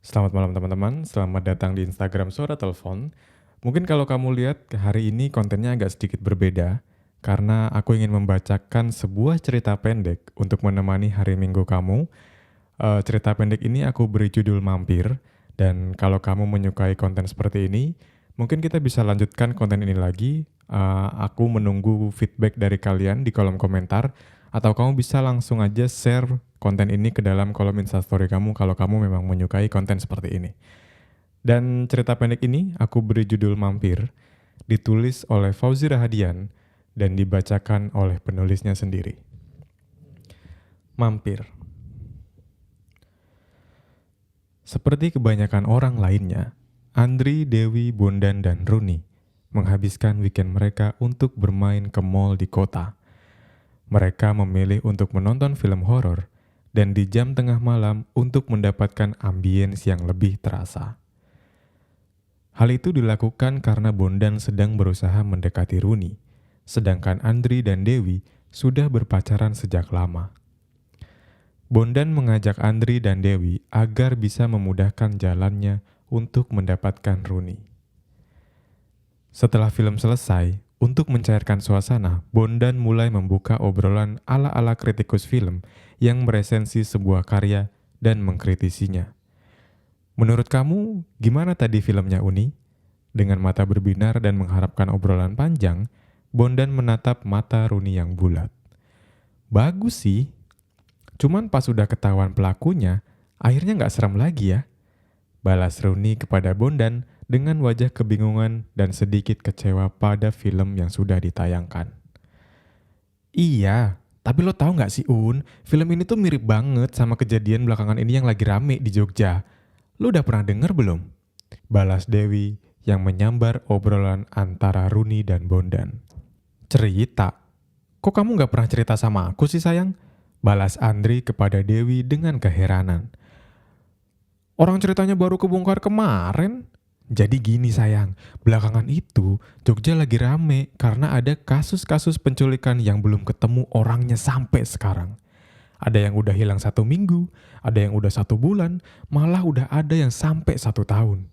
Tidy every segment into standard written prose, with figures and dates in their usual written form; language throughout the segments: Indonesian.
Selamat malam teman-teman, selamat datang di Instagram Suara Telepon. Mungkin kalau kamu lihat hari ini kontennya agak sedikit berbeda, karena aku ingin membacakan sebuah cerita pendek untuk menemani hari Minggu kamu. Cerita pendek ini aku beri judul Mampir, dan kalau kamu menyukai konten seperti ini, mungkin kita bisa lanjutkan konten ini lagi. Aku menunggu feedback dari kalian di kolom komentar, atau kamu bisa langsung aja share konten ini ke dalam kolom Instastory kamu kalau kamu memang menyukai konten seperti ini. Dan cerita pendek ini aku beri judul Mampir, ditulis oleh Fauzi Rahadian dan dibacakan oleh penulisnya sendiri. Mampir. Seperti kebanyakan orang lainnya, Andri, Dewi, Bondan, dan Runi menghabiskan weekend mereka untuk bermain ke mall di kota. Mereka memilih untuk menonton film horor dan di jam tengah malam untuk mendapatkan ambience yang lebih terasa. Hal itu dilakukan karena Bondan sedang berusaha mendekati Runi, sedangkan Andri dan Dewi sudah berpacaran sejak lama. Bondan mengajak Andri dan Dewi agar bisa memudahkan jalannya untuk mendapatkan Runi. Setelah film selesai, untuk mencairkan suasana, Bondan mulai membuka obrolan ala-ala kritikus film yang meresensi sebuah karya dan mengkritisinya. Menurut kamu, gimana tadi filmnya, Uni? Dengan mata berbinar dan mengharapkan obrolan panjang, Bondan menatap mata Runi yang bulat. Bagus sih, cuman pas udah ketahuan pelakunya, akhirnya nggak serem lagi ya. Balas Runi kepada Bondan dengan wajah kebingungan dan sedikit kecewa pada film yang sudah ditayangkan. Iya, tapi lo tahu nggak sih film ini tuh mirip banget sama kejadian belakangan ini yang lagi rame di Jogja. Lo udah pernah denger belum? Balas Dewi yang menyambar obrolan antara Runi dan Bondan. Cerita? Kok kamu nggak pernah cerita sama aku sih sayang? Balas Andri kepada Dewi dengan keheranan. Orang ceritanya baru kebongkar kemarin. Jadi gini sayang, belakangan itu Jogja lagi rame karena ada kasus-kasus penculikan yang belum ketemu orangnya sampai sekarang. Ada yang udah hilang 1 minggu, ada yang udah 1 bulan, malah udah ada yang sampai 1 tahun.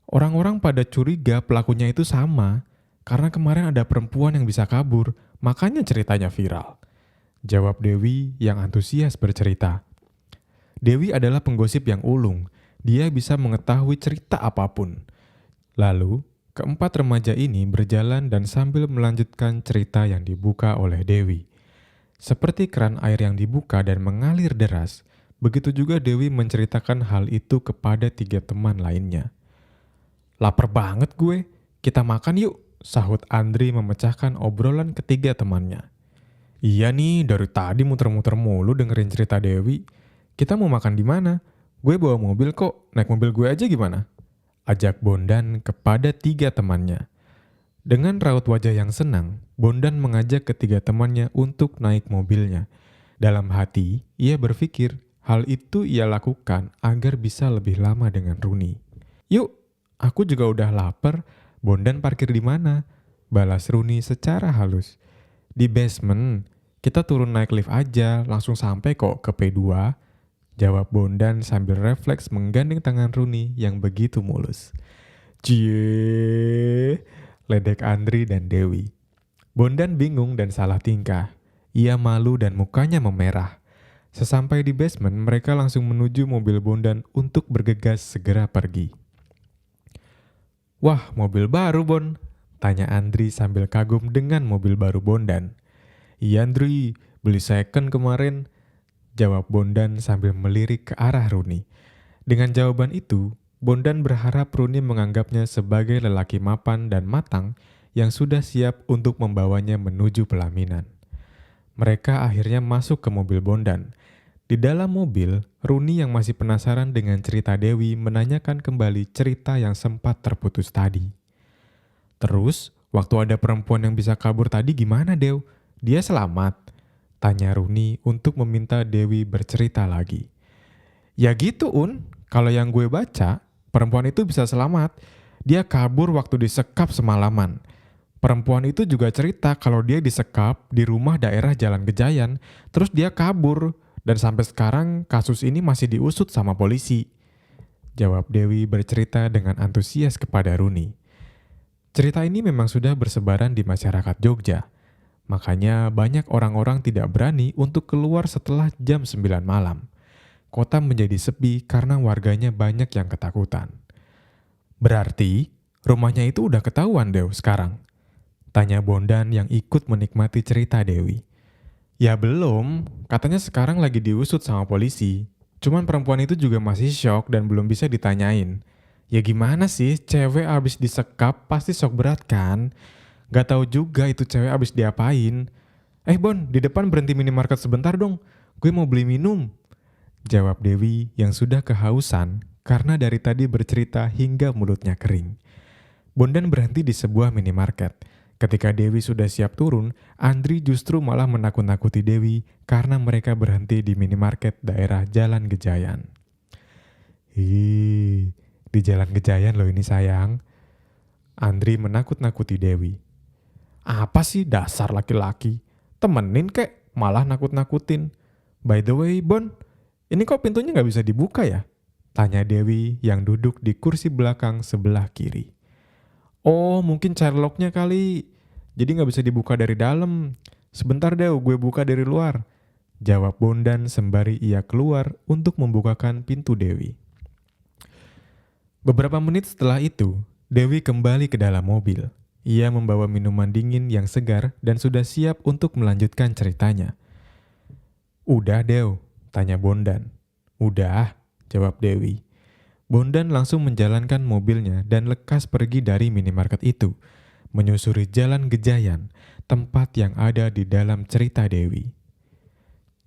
Orang-orang pada curiga pelakunya itu sama, karena kemarin ada perempuan yang bisa kabur, makanya ceritanya viral. Jawab Dewi yang antusias bercerita. Dewi adalah penggosip yang ulung, dia bisa mengetahui cerita apapun. Lalu, keempat remaja ini berjalan dan sambil melanjutkan cerita yang dibuka oleh Dewi. Seperti keran air yang dibuka dan mengalir deras, begitu juga Dewi menceritakan hal itu kepada 3 teman lainnya. Lapar banget gue, kita makan yuk, sahut Andri memecahkan obrolan ketiga temannya. Iya nih, dari tadi muter-muter mulu dengerin cerita Dewi. Kita mau makan di mana? Gue bawa mobil kok, naik mobil gue aja gimana? Ajak Bondan kepada 3 temannya. Dengan raut wajah yang senang, Bondan mengajak ketiga temannya untuk naik mobilnya. Dalam hati, ia berpikir hal itu ia lakukan agar bisa lebih lama dengan Runi. Yuk, aku juga udah lapar, Bondan parkir di mana? Balas Runi secara halus. Di basement, kita turun naik lift aja, langsung sampai kok ke P2. Jawab Bondan sambil refleks menggandeng tangan Runi yang begitu mulus. Cie, ledek Andri dan Dewi. Bondan bingung dan salah tingkah. Ia malu dan mukanya memerah. Sesampai di basement, mereka langsung menuju mobil Bondan untuk bergegas segera pergi. Wah, mobil baru Bon, tanya Andri sambil kagum dengan mobil baru Bondan. Iya Andri, beli second kemarin, jawab Bondan sambil melirik ke arah Runi. Dengan jawaban itu, Bondan berharap Runi menganggapnya sebagai lelaki mapan dan matang yang sudah siap untuk membawanya menuju pelaminan. Mereka akhirnya masuk ke mobil Bondan. Di dalam mobil, Runi yang masih penasaran dengan cerita Dewi menanyakan kembali cerita yang sempat terputus tadi. Terus, waktu ada perempuan yang bisa kabur tadi gimana Dew? Dia selamat? Tanya Runi untuk meminta Dewi bercerita lagi. Ya gitu kalau yang gue baca, perempuan itu bisa selamat. Dia kabur waktu disekap semalaman. Perempuan itu juga cerita kalau dia disekap di rumah daerah Jalan Gejayan, terus dia kabur, dan sampai sekarang kasus ini masih diusut sama polisi. Jawab Dewi bercerita dengan antusias kepada Runi. Cerita ini memang sudah bersebaran di masyarakat Jogja. Makanya banyak orang-orang tidak berani untuk keluar setelah jam 9 malam. Kota menjadi sepi karena warganya banyak yang ketakutan. Berarti rumahnya itu udah ketahuan Dew sekarang? Tanya Bondan yang ikut menikmati cerita Dewi. Ya belum, katanya sekarang lagi diusut sama polisi. Cuman perempuan itu juga masih syok dan belum bisa ditanyain. Ya gimana sih, cewek abis disekap pasti syok berat kan? Gak tahu juga itu cewek abis diapain. Bon, di depan berhenti minimarket sebentar dong. Gue mau beli minum. Jawab Dewi yang sudah kehausan karena dari tadi bercerita hingga mulutnya kering. Bondan berhenti di sebuah minimarket. Ketika Dewi sudah siap turun, Andri justru malah menakut-nakuti Dewi karena mereka berhenti di minimarket daerah Jalan Gejayan. Di Jalan Gejayan loh ini sayang. Andri menakut-nakuti Dewi. Apa sih dasar laki-laki? Temenin kek, malah nakut-nakutin. By the way, Bon, ini kok pintunya gak bisa dibuka ya? Tanya Dewi yang duduk di kursi belakang sebelah kiri. Oh, mungkin Sherlocknya kali. Jadi gak bisa dibuka dari dalam. Sebentar deh, gue buka dari luar. Jawab Bondan sembari ia keluar untuk membukakan pintu Dewi. Beberapa menit setelah itu, Dewi kembali ke dalam mobil. Ia membawa minuman dingin yang segar dan sudah siap untuk melanjutkan ceritanya. Udah Dew, tanya Bondan. Udah, jawab Dewi. Bondan langsung menjalankan mobilnya dan lekas pergi dari minimarket itu, menyusuri Jalan Gejayan, tempat yang ada di dalam cerita Dewi.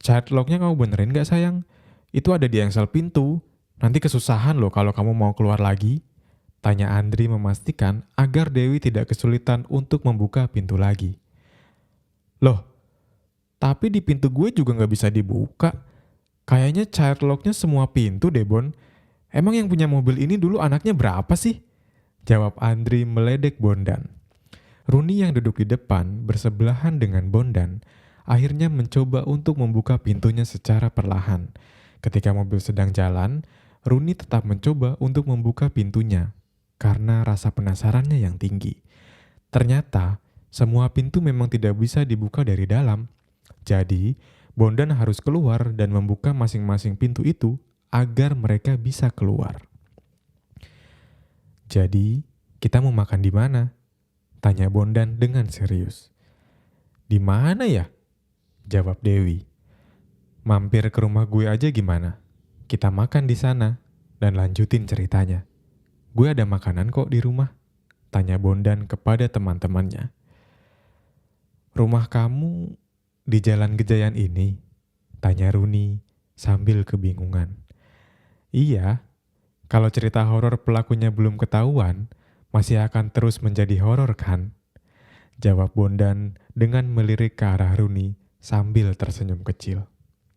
Chatlocknya kamu benerin gak sayang? Itu ada di engsel pintu. Nanti kesusahan loh kalau kamu mau keluar lagi. Tanya Andri memastikan agar Dewi tidak kesulitan untuk membuka pintu lagi. Loh, tapi di pintu gue juga gak bisa dibuka. Kayaknya child locknya semua pintu deh Bon. Emang yang punya mobil ini dulu anaknya berapa sih? Jawab Andri meledek Bondan. Runi yang duduk di depan bersebelahan dengan Bondan akhirnya mencoba untuk membuka pintunya secara perlahan. Ketika mobil sedang jalan, Runi tetap mencoba untuk membuka pintunya karena rasa penasarannya yang tinggi. Ternyata, semua pintu memang tidak bisa dibuka dari dalam. Jadi, Bondan harus keluar dan membuka masing-masing pintu itu agar mereka bisa keluar. Jadi, kita mau makan di mana? Tanya Bondan dengan serius. Di mana ya? Jawab Dewi. Mampir ke rumah gue aja gimana? Kita makan di sana dan lanjutin ceritanya. Gue ada makanan kok di rumah. Tanya Bondan kepada teman-temannya. Rumah kamu di Jalan Gejayan ini? Tanya Runi sambil kebingungan. Iya, kalau cerita horor pelakunya belum ketahuan, masih akan terus menjadi horor kan? Jawab Bondan dengan melirik ke arah Runi sambil tersenyum kecil.